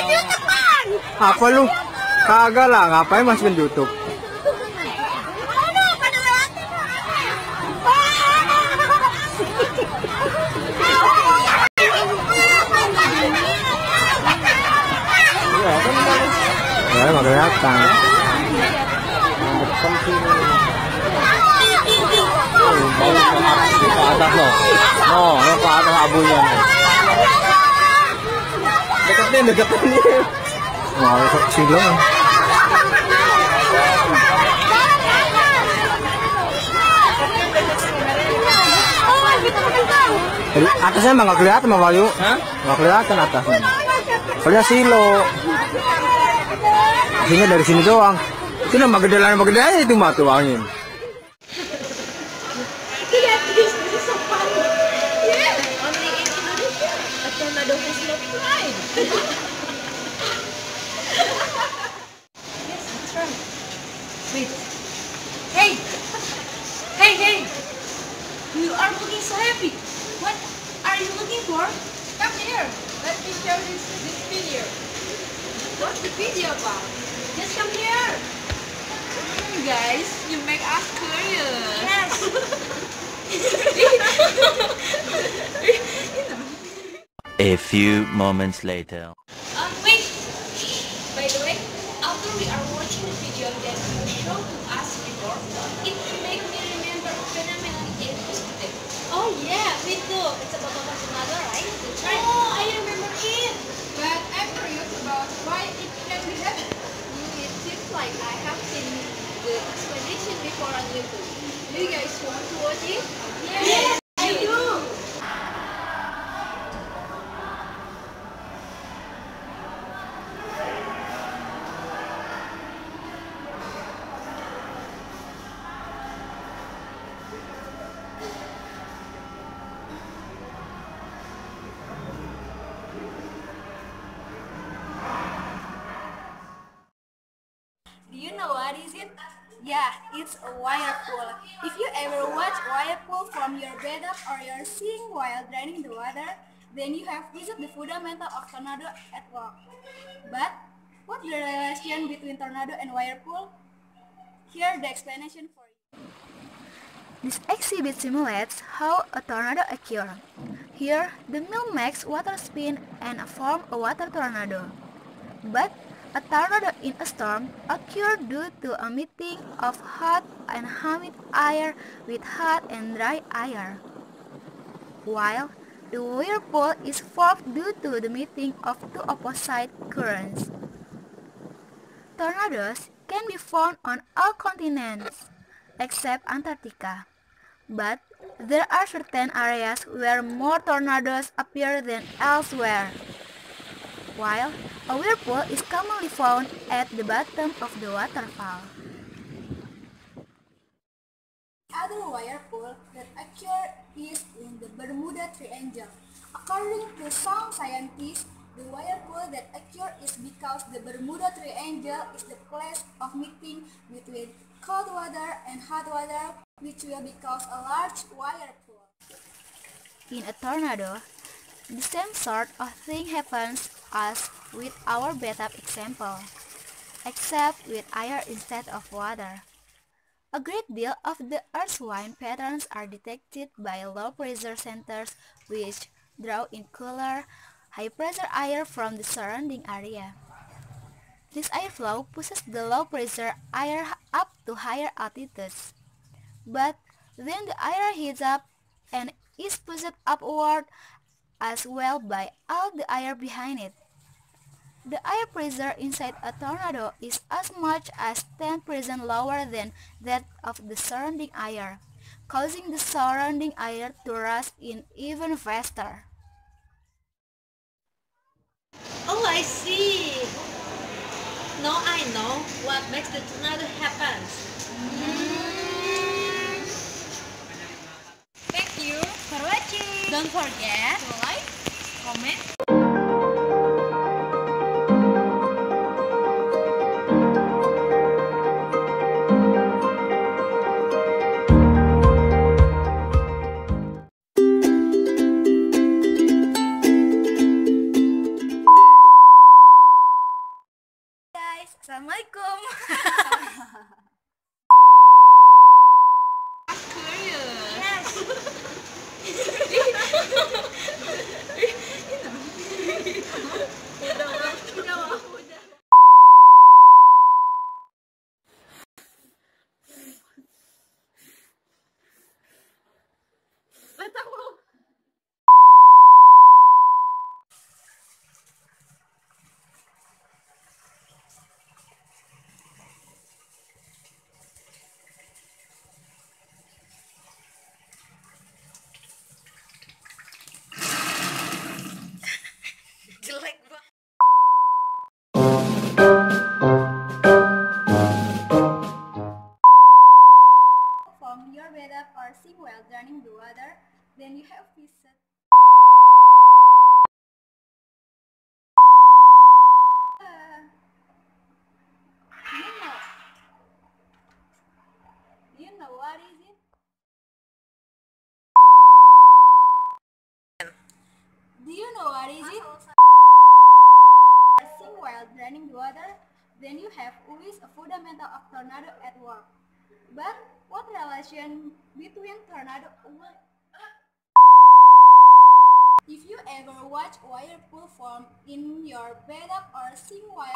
YouTube kan? Apa lu? Kagak lah, ngapain masukin YouTube? Ya, nggak kelihatan. Ke atas loh. Oh, ke atas abunya. Deketin. Mau kecil dong. Jadi atasnya emang nggak kelihatan Bang Wahyu. Nggak kelihatan atasnya. Soalnya silo. Sini dari sini doang. Itu nama gede aja itu mah tuh angin. Wait. Hey! You are looking so happy. What are you looking for? Come here. Let me show you this video. What's the video about? Just come here. Guys, you make us curious. Yes. A few moments later. Wait. By the way, after we are watching the video that you showed to us before, it made me remember Fenomena yesterday. Oh yeah, me too. It's about a tornado, right? That's right. Oh, I remember it. But I'm curious about why it can be happened. It seems like I have seen the explanation before on YouTube. Do you guys want to watch it? Yes, I do. Do you know what is it? Yeah, it's a wire pool. If you ever watch wire pool from your bed up or you're seeing while draining the water, then you have visited the fundamental of tornado at work. But what's the relation between tornado and wire pool? Here's the explanation for you. This exhibit simulates how a tornado occurs. Here, the mill makes water spin and form a water tornado. But a tornado in a storm occurs due to a meeting of hot and humid air with hot and dry air, while the whirlpool is formed due to the meeting of two opposite currents. Tornadoes can be found on all continents except Antarctica, but there are certain areas where more tornadoes appear than elsewhere. While a whirlpool is commonly found at the bottom of the waterfall. Other whirlpool that occur is in the Bermuda Triangle. According to some scientists, the whirlpool that occur is because the Bermuda Triangle is the place of meeting between cold water and hot water, which will cause a large whirlpool. In a tornado, the same sort of thing happens as with our bathtub example, except with air instead of water. A great deal of the Earth's wind patterns are detected by low-pressure centers which draw in cooler, high-pressure air from the surrounding area. This airflow pushes the low-pressure air up to higher altitudes. But then the air heats up and is pushed upward as well by all the air behind it. The air pressure inside a tornado is as much as 10% lower than that of the surrounding air, causing the surrounding air to rush in even faster. Oh, I see. Now I know what makes the tornado happen. Thank you For watching. Don't forget to like, comment, Assalamualaikum. Jelek banget. From your bed up or sing while drowning the water, then you have visited. You know what is it? Do you know what is it? Sing while draining the water, then you have always a fundamental of tornado at work. But what relation between tornado? If you ever watch whirlpool form in your bathtub or sing while